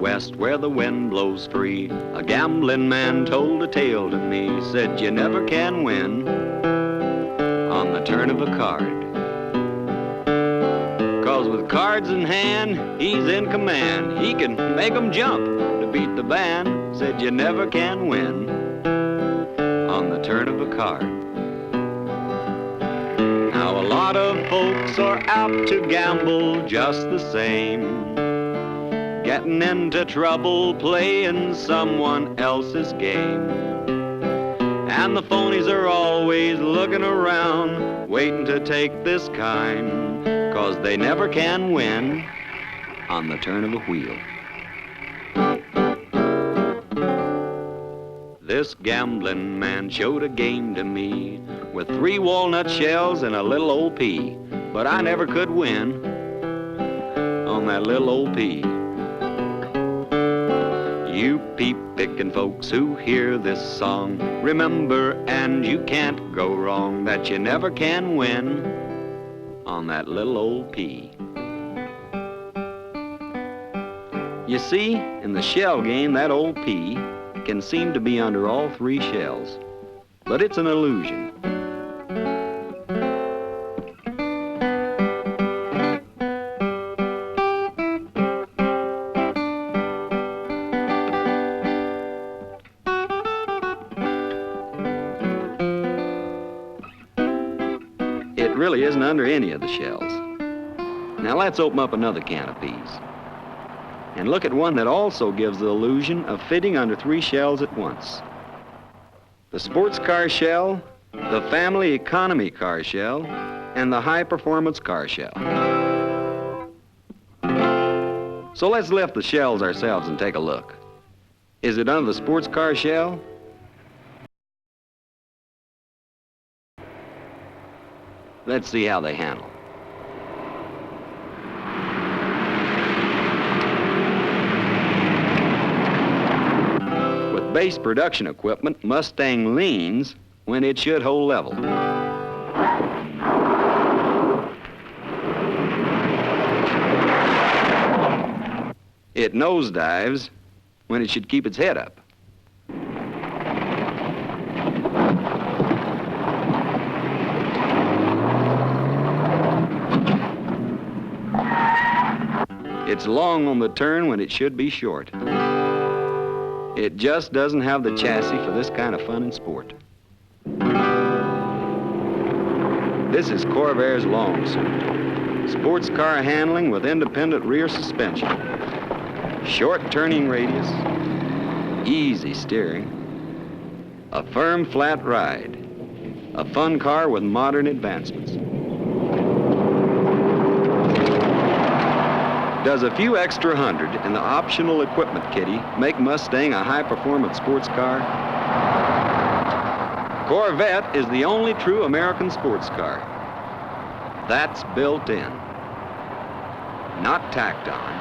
west where the wind blows free. A gambling man told a tale to me, said you never can win on the turn of a card. 'Cause with cards in hand, he's in command. He can make 'em jump to beat the band. Said you never can win on the turn of a card. Now a lot of folks are apt to gamble just the same, getting into trouble playing someone else's game. And the phonies are always looking around, waiting to take this kind, 'cause they never can win on the turn of a wheel. This gambling man showed a game to me with 3 walnut shells and a little old pea, but I never could win on that little old pea. You peep-picking folks who hear this song, remember, and you can't go wrong, that you never can win on that little old pea. You see, in the shell game, that old pea can seem to be under all 3 shells, but it's an illusion. It really isn't under any of the shells. Now let's open up another can of peas and look at one that also gives the illusion of fitting under 3 shells at once. The sports car shell, the family economy car shell, and the high performance car shell. So let's lift the shells ourselves and take a look. Is it under the sports car shell? Let's see how they handle. With base production equipment, Mustang leans when it should hold level. It nosedives when it should keep its head up. It's long on the turn when it should be short. It just doesn't have the chassis for this kind of fun and sport. This is Corvair's long suit. Sports car handling with independent rear suspension. Short turning radius, easy steering, a firm flat ride, a fun car with modern advancements. Does a few extra hundred in the optional equipment kitty make Mustang a high-performance sports car? Corvette is the only true American sports car. That's built in, not tacked on.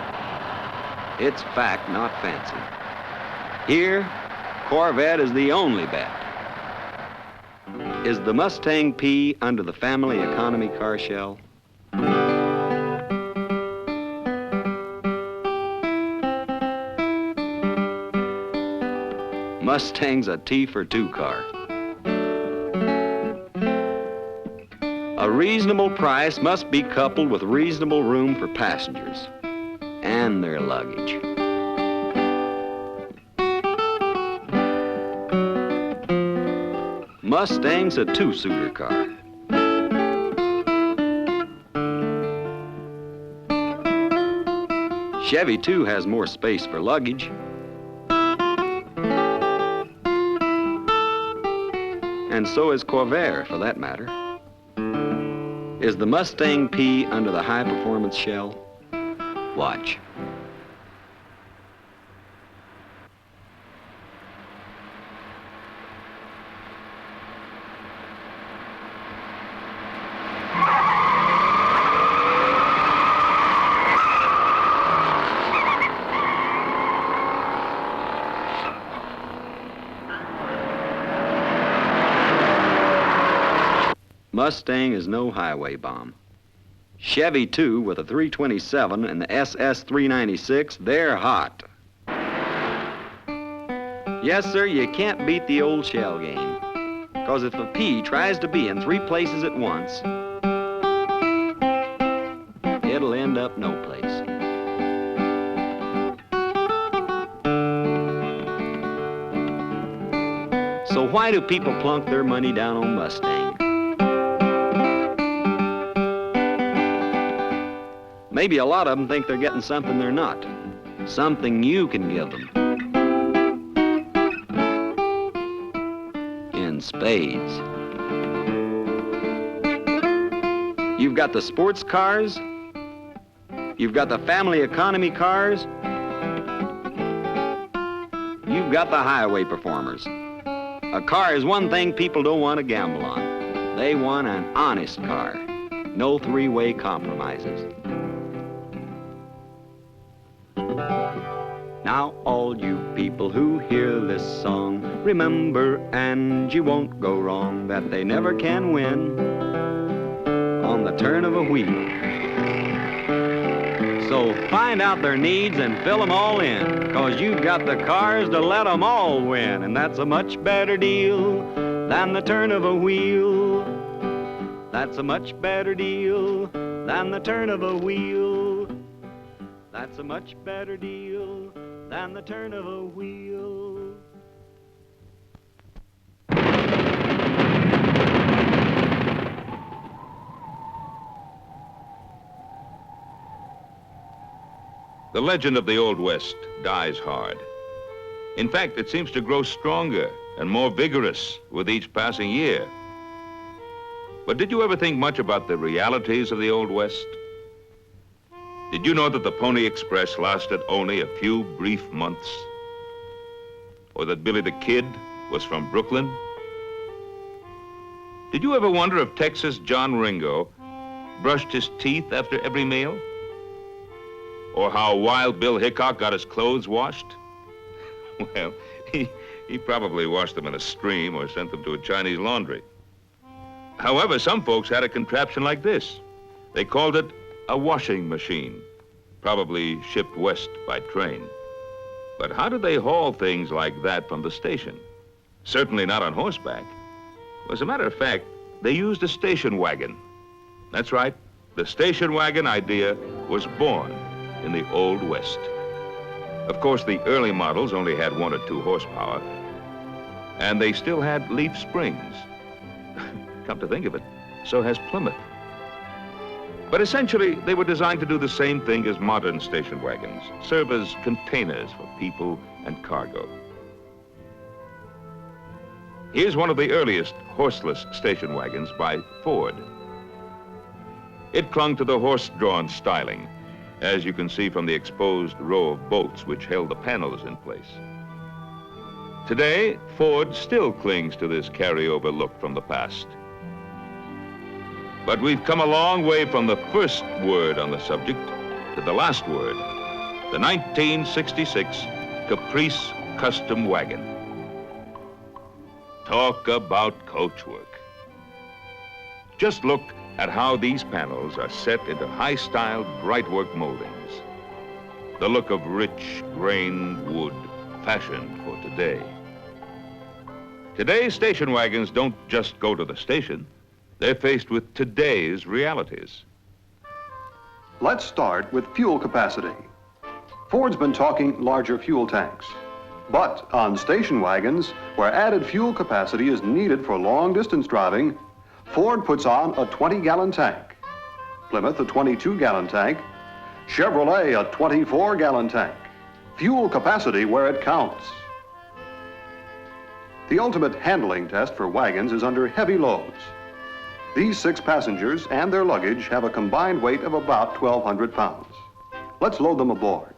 It's fact, not fancy. Here, Corvette is the only bet. Is the Mustang P under the family economy car shell? Mustang's a T for 2 car. A reasonable price must be coupled with reasonable room for passengers and their luggage. Mustang's a 2-seater car. Chevy, too, has more space for luggage. And so is Corvair, for that matter. Is the Mustang P under the high-performance shell? Watch. Mustang is no highway bomb. Chevy, too, with a 327 and the SS 396, they're hot. Yes, sir, you can't beat the old shell game. Because if a pea tries to be in 3 places at once, it'll end up no place. So why do people plunk their money down on Mustang? Maybe a lot of them think they're getting something they're not. Something you can give them. In spades. You've got the sports cars. You've got the family economy cars. You've got the highway performers. A car is one thing people don't want to gamble on. They want an honest car. No 3-way compromises. Now all you people who hear this song, remember, and you won't go wrong, that they never can win on the turn of a wheel. So find out their needs and fill them all in, 'cause you've got the cars to let them all win, and that's a much better deal than the turn of a wheel. That's a much better deal than the turn of a wheel. That's a much better deal than the turn of a wheel. The legend of the Old West dies hard. In fact, it seems to grow stronger and more vigorous with each passing year. But did you ever think much about the realities of the Old West? Did you know that the Pony Express lasted only a few brief months? Or that Billy the Kid was from Brooklyn? Did you ever wonder if Texas John Ringo brushed his teeth after every meal? Or how Wild Bill Hickok got his clothes washed? Well, he probably washed them in a stream or sent them to a Chinese laundry. However, some folks had a contraption like this. They called it a washing machine, probably shipped west by train. But how did they haul things like that from the station? Certainly not on horseback. As a matter of fact, they used a station wagon. That's right, the station wagon idea was born in the Old West. Of course, the early models only had 1 or 2 horsepower, and they still had leaf springs. Come to think of it, so has Plymouth. But essentially, they were designed to do the same thing as modern station wagons, serve as containers for people and cargo. Here's one of the earliest horseless station wagons by Ford. It clung to the horse-drawn styling, as you can see from the exposed row of bolts which held the panels in place. Today, Ford still clings to this carryover look from the past. But we've come a long way from the first word on the subject to the last word, the 1966 Caprice Custom Wagon. Talk about coachwork. Just look at how these panels are set into high-styled, bright-work moldings. The look of rich, grained wood, fashioned for today. Today's station wagons don't just go to the station. They're faced with today's realities. Let's start with fuel capacity. Ford's been talking larger fuel tanks. But on station wagons, where added fuel capacity is needed for long-distance driving, Ford puts on a 20-gallon tank, Plymouth a 22-gallon tank, Chevrolet a 24-gallon tank. Fuel capacity where it counts. The ultimate handling test for wagons is under heavy loads. These 6 passengers and their luggage have a combined weight of about 1,200 pounds. Let's load them aboard.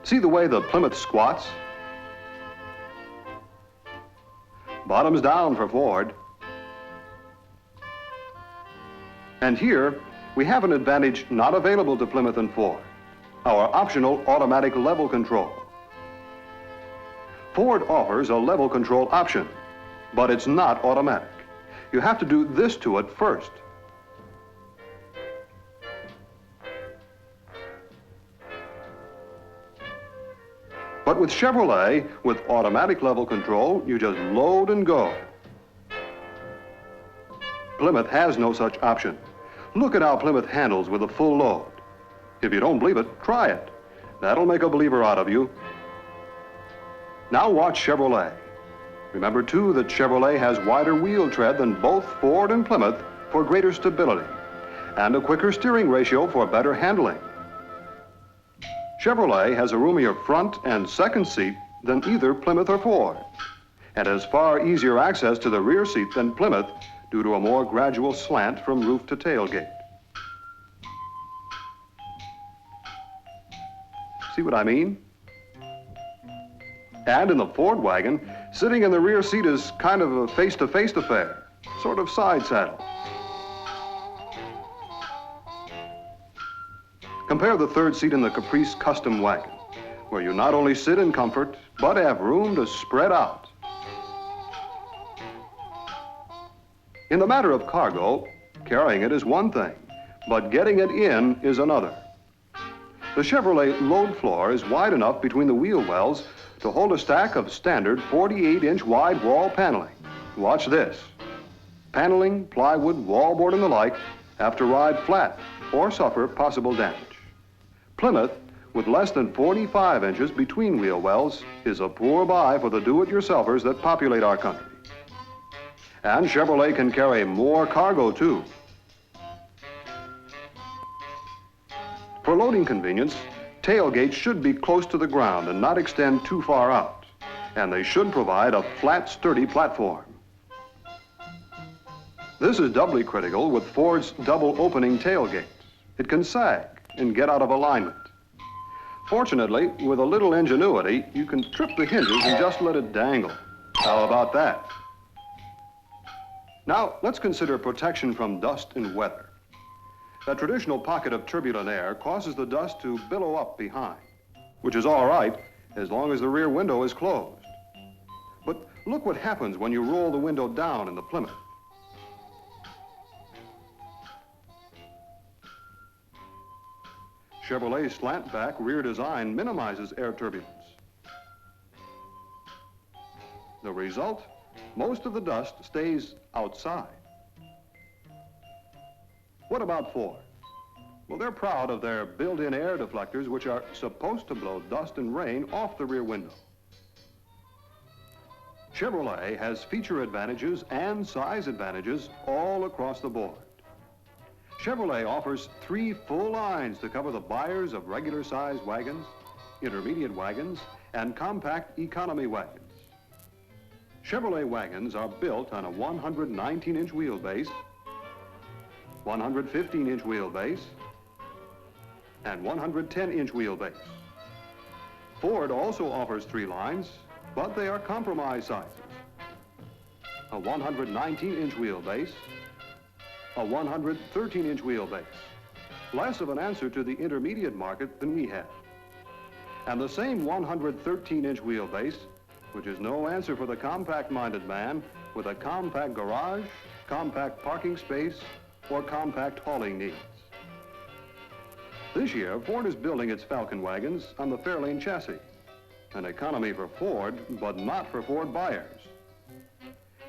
See the way the Plymouth squats? Bottoms down for Ford. And here, we have an advantage not available to Plymouth and Ford, our optional automatic level control. Ford offers a level control option, but it's not automatic. You have to do this to it first. But with Chevrolet, with automatic level control, you just load and go. Plymouth has no such option. Look at how Plymouth handles with a full load. If you don't believe it, try it. That'll make a believer out of you. Now watch Chevrolet. Remember, too, that Chevrolet has wider wheel tread than both Ford and Plymouth for greater stability, and a quicker steering ratio for better handling. Chevrolet has a roomier front and second seat than either Plymouth or Ford, and has far easier access to the rear seat than Plymouth due to a more gradual slant from roof to tailgate. See what I mean? And in the Ford wagon, sitting in the rear seat is kind of a face-to-face affair, sort of side saddle. Compare the third seat in the Caprice Custom wagon, where you not only sit in comfort, but have room to spread out. In the matter of cargo, carrying it is one thing, but getting it in is another. The Chevrolet load floor is wide enough between the wheel wells to hold a stack of standard 48-inch wide wall paneling. Watch this. Paneling, plywood, wallboard, and the like have to ride flat or suffer possible damage. Plymouth, with less than 45 inches between wheel wells, is a poor buy for the do-it-yourselfers that populate our country. And Chevrolet can carry more cargo, too. For loading convenience, tailgates should be close to the ground and not extend too far out, and they should provide a flat, sturdy platform. This is doubly critical with Ford's double opening tailgate. It can sag and get out of alignment. Fortunately, with a little ingenuity, you can trip the hinges and just let it dangle. How about that? Now, let's consider protection from dust and weather. A traditional pocket of turbulent air causes the dust to billow up behind, which is all right as long as the rear window is closed. But look what happens when you roll the window down in the Plymouth. Chevrolet's slant-back rear design minimizes air turbulence. The result? Most of the dust stays outside. What about Ford? Well, they're proud of their built-in air deflectors, which are supposed to blow dust and rain off the rear window. Chevrolet has feature advantages and size advantages all across the board. Chevrolet offers 3 full lines to cover the buyers of regular-sized wagons, intermediate wagons, and compact economy wagons. Chevrolet wagons are built on a 119-inch wheelbase, 115-inch wheelbase, and 110-inch wheelbase. Ford also offers 3 lines, but they are compromise sizes. A 119-inch wheelbase, a 113-inch wheelbase, less of an answer to the intermediate market than we have. And the same 113-inch wheelbase, which is no answer for the compact-minded man with a compact garage, compact parking space, or compact hauling needs. This year, Ford is building its Falcon wagons on the Fairlane chassis, an economy for Ford, but not for Ford buyers.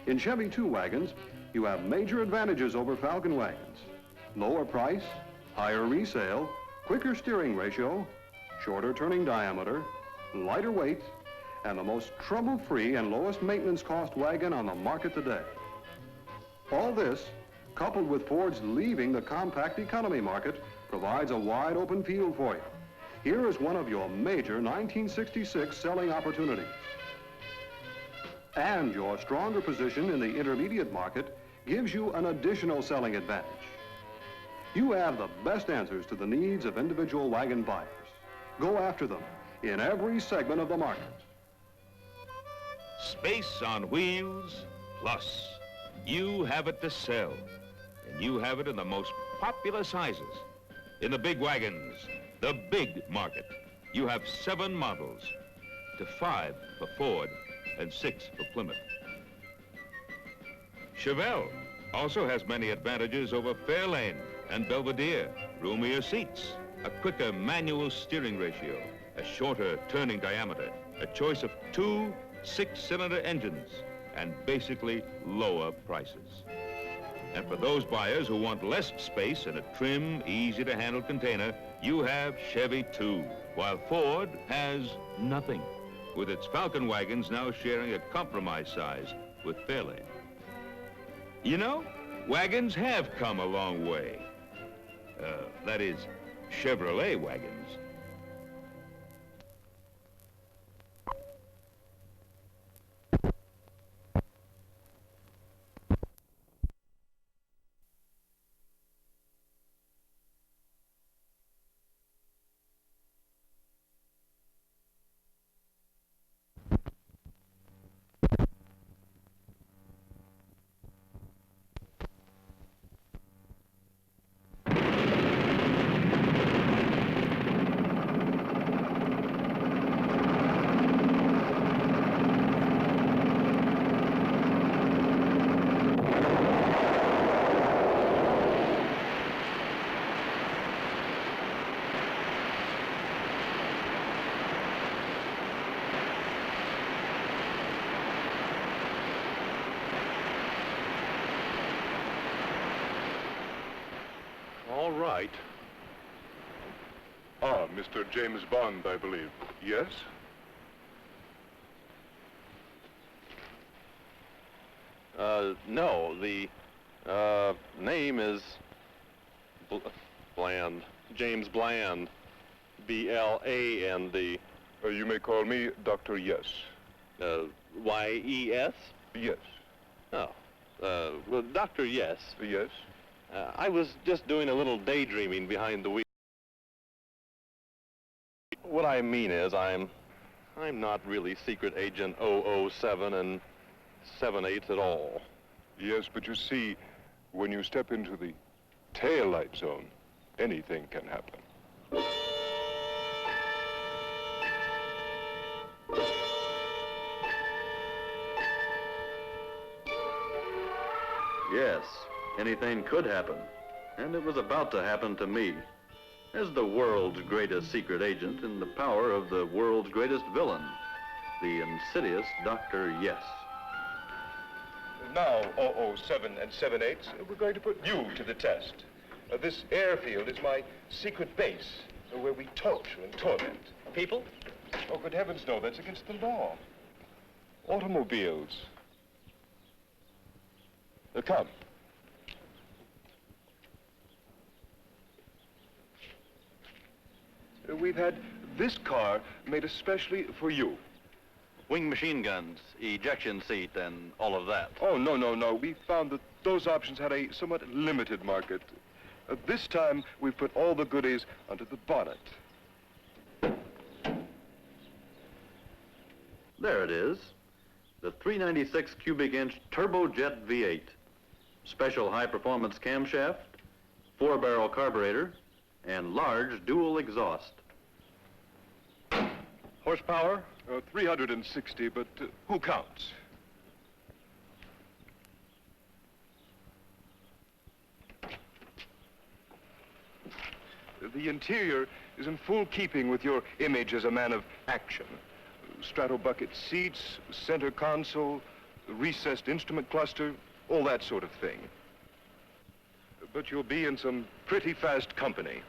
In Chevy 2 wagons, you have major advantages over Falcon wagons. Lower price, higher resale, quicker steering ratio, shorter turning diameter, lighter weight, and the most trouble-free and lowest maintenance cost wagon on the market today. All this, coupled with Ford's leaving the compact economy market, provides a wide open field for you. Here is one of your major 1966 selling opportunities. And your stronger position in the intermediate market gives you an additional selling advantage. You have the best answers to the needs of individual wagon buyers. Go after them in every segment of the market. Space on wheels, plus you have it to sell. And you have it in the most popular sizes. In the big wagons, the big market, you have 7 models, to 5 for Ford and 6 for Plymouth. Chevelle also has many advantages over Fairlane and Belvedere, roomier seats, a quicker manual steering ratio, a shorter turning diameter, a choice of two 6-cylinder engines, and basically lower prices. And for those buyers who want less space in a trim, easy-to-handle container, you have Chevy too, while Ford has nothing, with its Falcon wagons now sharing a compromise size with Fairlane. You know, wagons have come a long way. That is, Chevrolet wagons. All right. Ah, Mr. James Bond, I believe. Yes? No, the, name is Bland. James Bland. B-L-A-N-D. You may call me Dr. Yes. Y-E-S? Yes. Oh, well, Dr. Yes. Yes? I was just doing a little daydreaming behind the wheel. What I mean is, I'm not really Secret Agent 007 and 7/8 at all. Yes, but you see, when you step into the taillight zone, anything can happen. Yes, anything could happen. And it was about to happen to me. As the world's greatest secret agent in the power of the world's greatest villain, the insidious Dr. Yes. Now, 007 and 7/8, we're going to put you to the test. This airfield is my secret base, where we torture and torment. People? Oh, good heavens, no, that's against the law. Automobiles. Come. We've had this car made especially for you. Wing machine guns, ejection seat, and all of that. Oh, no. We found that those options had a somewhat limited market. This time, we've put all the goodies under the bonnet. There it is, the 396 cubic inch turbojet V8. Special high-performance camshaft, 4-barrel carburetor, and large dual exhaust. Horsepower? 360, but who counts? The interior is in full keeping with your image as a man of action. Strato-bucket seats, center console, recessed instrument cluster, all that sort of thing. But you'll be in some pretty fast company.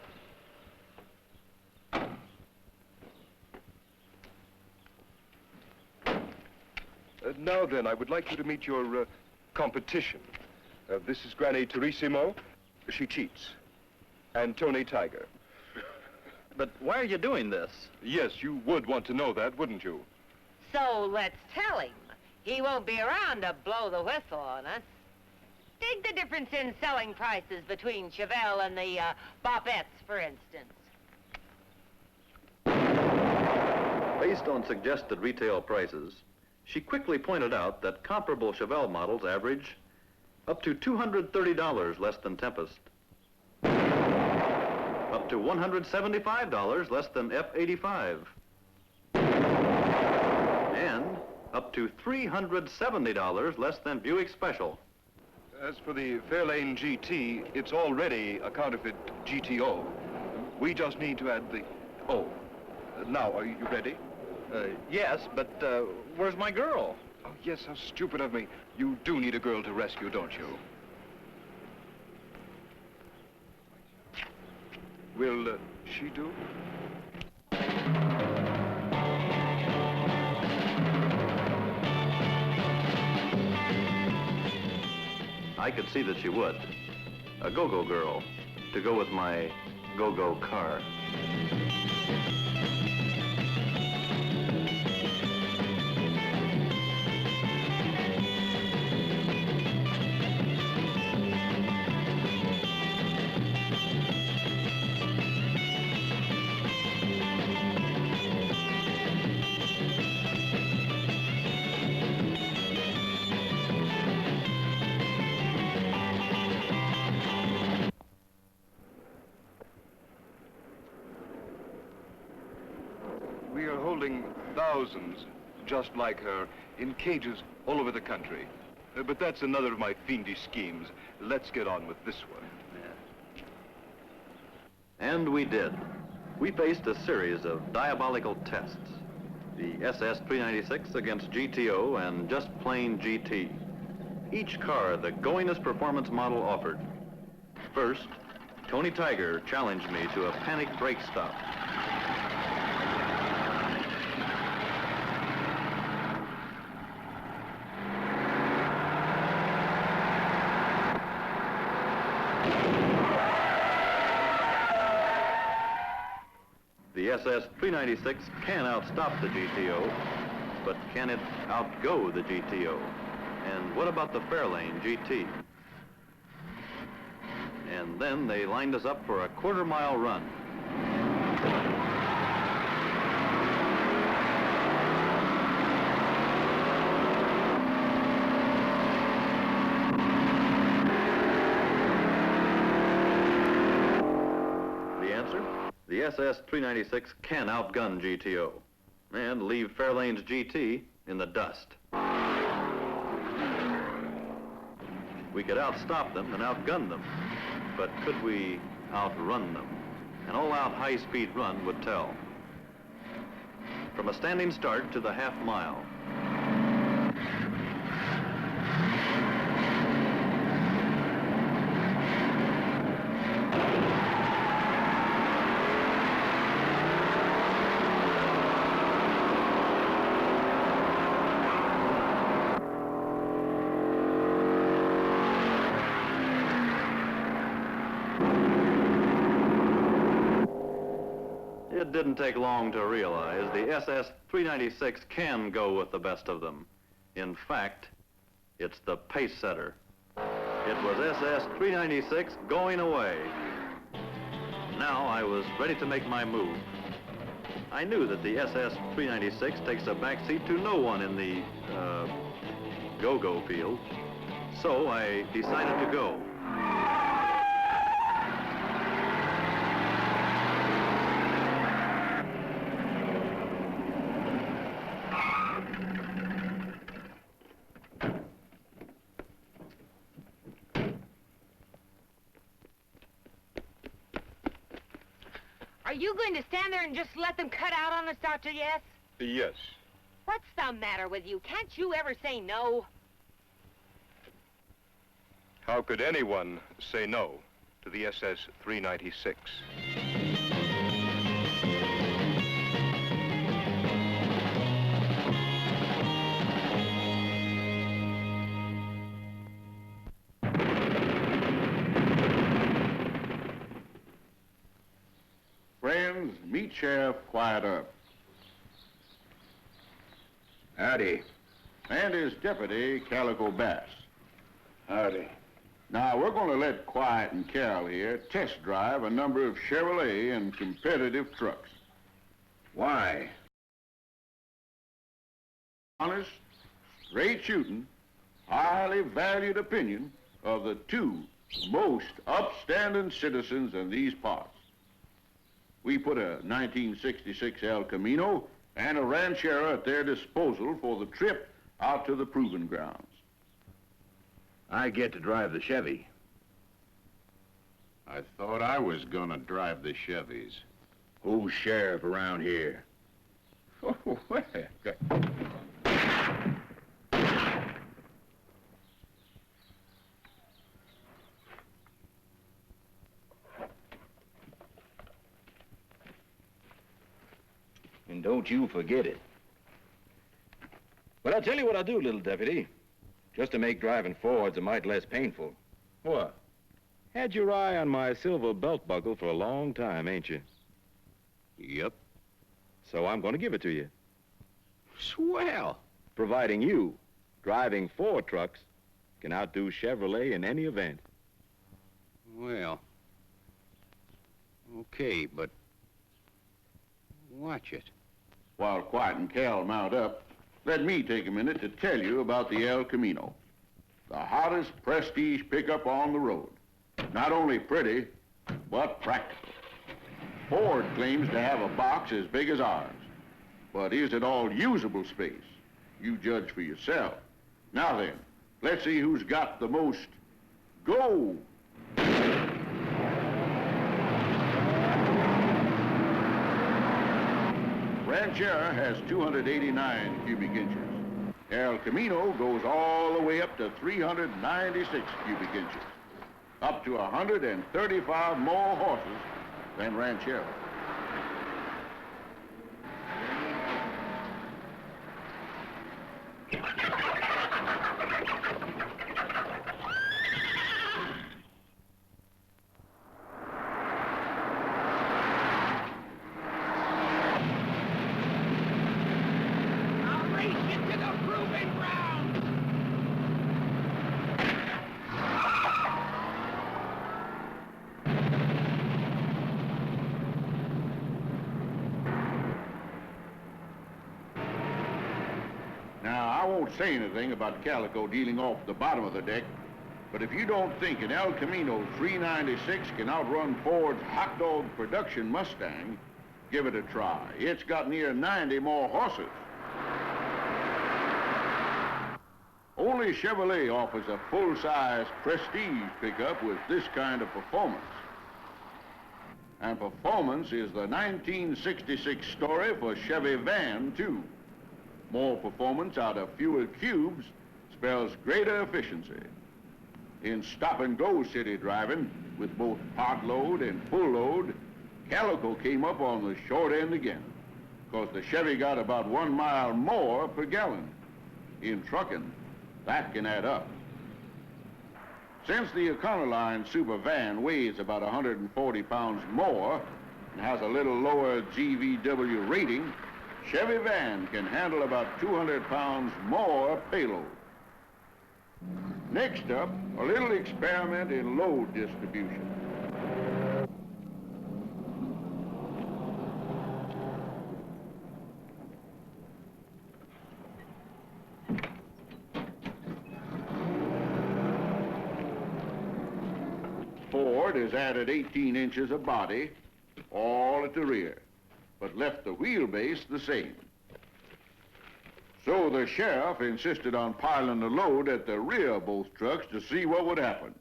Now then, I would like you to meet your competition. This is Granny Turissimo. She cheats. And Tony Tiger. But why are you doing this? Yes, you would want to know that, wouldn't you? So let's tell him. He won't be around to blow the whistle on us. Dig the difference in selling prices between Chevelle and the Bopettes, for instance. Based on suggested retail prices, she quickly pointed out that comparable Chevelle models average up to $230 less than Tempest, up to $175 less than F-85, and up to $370 less than Buick Special. As for the Fairlane GT, it's already a counterfeit GTO. We just need to add the O. Now, are you ready? Yes, but where's my girl? Oh, yes, how stupid of me. You do need a girl to rescue, don't you? Will she do? I could see that she would. A go-go girl to go with my go-go car. We are holding thousands just like her in cages all over the country. But that's another of my fiendish schemes. Let's get on with this one. And we did. We faced a series of diabolical tests. The SS-396 against GTO and just plain GT. Each car the goingest performance model offered. First, Tony Tiger challenged me to a panic brake stop. The SS-396 can outstop the GTO, but can it outgo the GTO? And what about the Fairlane GT? And then they lined us up for a quarter-mile run. The answer? The SS-396 can outgun GTO and leave Fairlane's GT in the dust. We could outstop them and outgun them, but could we outrun them? An all-out high-speed run would tell. From a standing start to the half mile. It didn't take long to realize the SS-396 can go with the best of them. In fact, it's the pace setter. It was SS-396 going away. Now I was ready to make my move. I knew that the SS-396 takes a backseat to no one in the, go-go field. So I decided to go. Are you going to stand there and just let them cut out on us, Dr. Yes? Yes. What's the matter with you? Can't you ever say no? How could anyone say no to the SS-396? Friends, meet Sheriff Quiet Up. Howdy. And his deputy, Calico Bass. Howdy. Now, we're going to let Quiet and Cal here test drive a number of Chevrolet and competitive trucks. Why? Honest, straight shooting, highly valued opinion of the two most upstanding citizens in these parts. We put a 1966 El Camino and a Ranchera at their disposal for the trip out to the proving grounds. I get to drive the Chevy. I thought I was gonna drive the Chevys. Who's sheriff around here? Oh, well, good. And don't you forget it. But I'll tell you what I'll do, little deputy. Just to make driving Fords a mite less painful. What? Had your eye on my silver belt buckle for a long time, ain't you? Yep. So I'm going to give it to you. Swell. Providing you, driving Ford trucks, can outdo Chevrolet in any event. Well, okay, but watch it. While Quiet and Cal mount up, let me take a minute to tell you about the El Camino, the hottest prestige pickup on the road. Not only pretty, but practical. Ford claims to have a box as big as ours. But is it all usable space? You judge for yourself. Now then, let's see who's got the most go. Ranchera has 289 cubic inches. El Camino goes all the way up to 396 cubic inches. Up to 135 more horses than Ranchera. I'll race you to the proving ground! Now, I won't say anything about Calico dealing off the bottom of the deck, but if you don't think an El Camino 396 can outrun Ford's hot dog production Mustang, give it a try. It's got near 90 more horses. Only Chevrolet offers a full-size prestige pickup with this kind of performance. And performance is the 1966 story for Chevy van, too. More performance out of fewer cubes spells greater efficiency. In stop-and-go city driving, with both part load and full load, Calico came up on the short end again, because the Chevy got about 1 mile more per gallon. In trucking, that can add up. Since the Econoline Super Van weighs about 140 pounds more and has a little lower GVW rating, Chevy Van can handle about 200 pounds more payload. Next up, a little experiment in load distribution. Ford has added 18 inches of body, all at the rear, but left the wheelbase the same. So the sheriff insisted on piling the load at the rear of both trucks to see what would happen.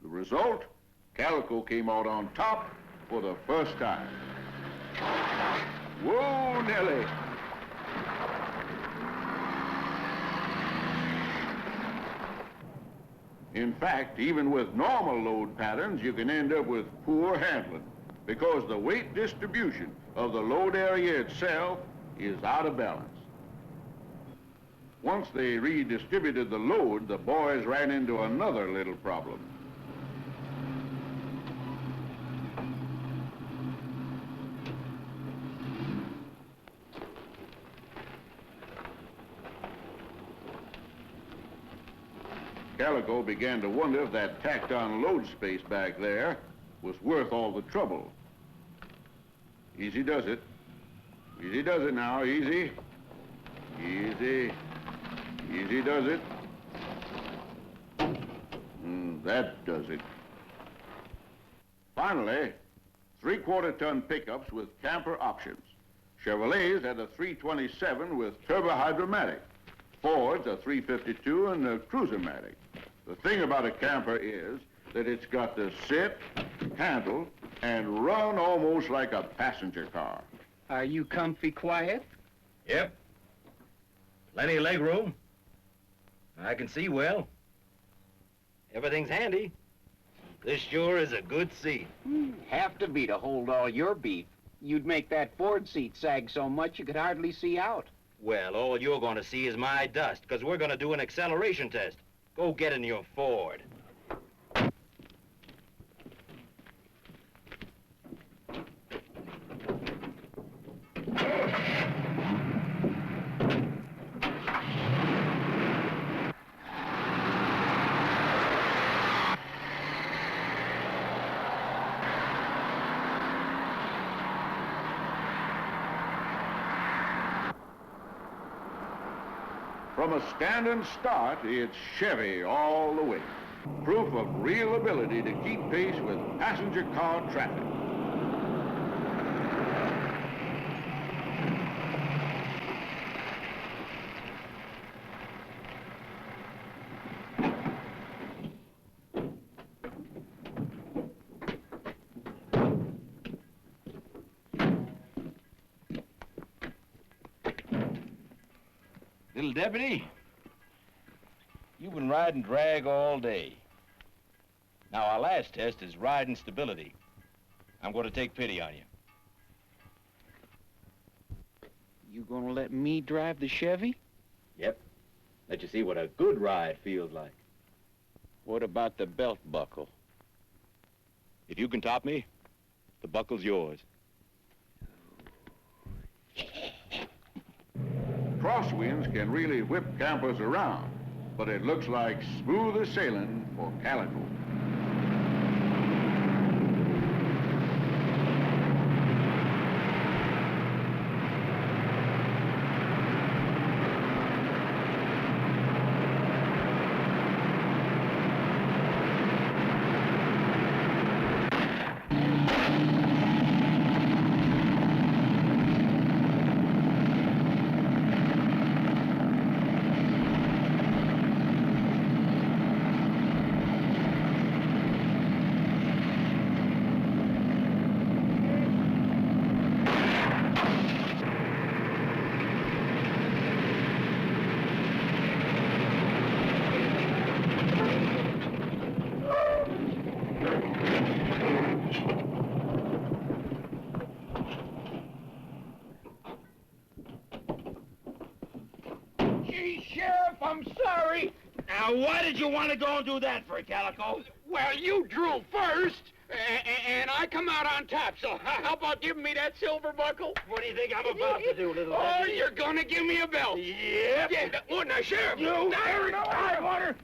The result, Calico came out on top for the first time. Whoa, Nellie! In fact, even with normal load patterns, you can end up with poor handling because the weight distribution of the load area itself is out of balance. Once they redistributed the load, the boys ran into another little problem. Calico began to wonder if that tacked-on load space back there was worth all the trouble. Easy does it. Easy does it now, easy. Easy. Easy does it. That does it. Finally, 3/4-ton pickups with camper options. Chevrolets had a 327 with turbo-hydromatic. Ford's a 352 and a cruiser-matic. The thing about a camper is that it's got to sit, handle, and run almost like a passenger car. Are you comfy quiet? Yep. Plenty of leg room. I can see well. Everything's handy. This sure is a good seat. Have to be to hold all your beef. You'd make that Ford seat sag so much you could hardly see out. Well, all you're going to see is my dust, because we're going to do an acceleration test. Go get in your Ford. From a standing start, it's Chevy all the way. Proof of real ability to keep pace with passenger car traffic. Little deputy, you've been riding drag all day. Now, our last test is riding stability. I'm going to take pity on you. You gonna let me drive the Chevy? Yep. Let you see what a good ride feels like. What about the belt buckle? If you can top me, the buckle's yours. Crosswinds can really whip campers around, but it looks like smoother sailing for Calico. Gee, Sheriff, I'm sorry. Now, why did you want to go and do that for, Calico? Well, you drew first, and I come out on top, so how about giving me that silver buckle? What do you think I'm about to do, little Oh, deputy? you're gonna give me a belt. Yep. Yeah. Oh, now, Sheriff. You There it is. Water.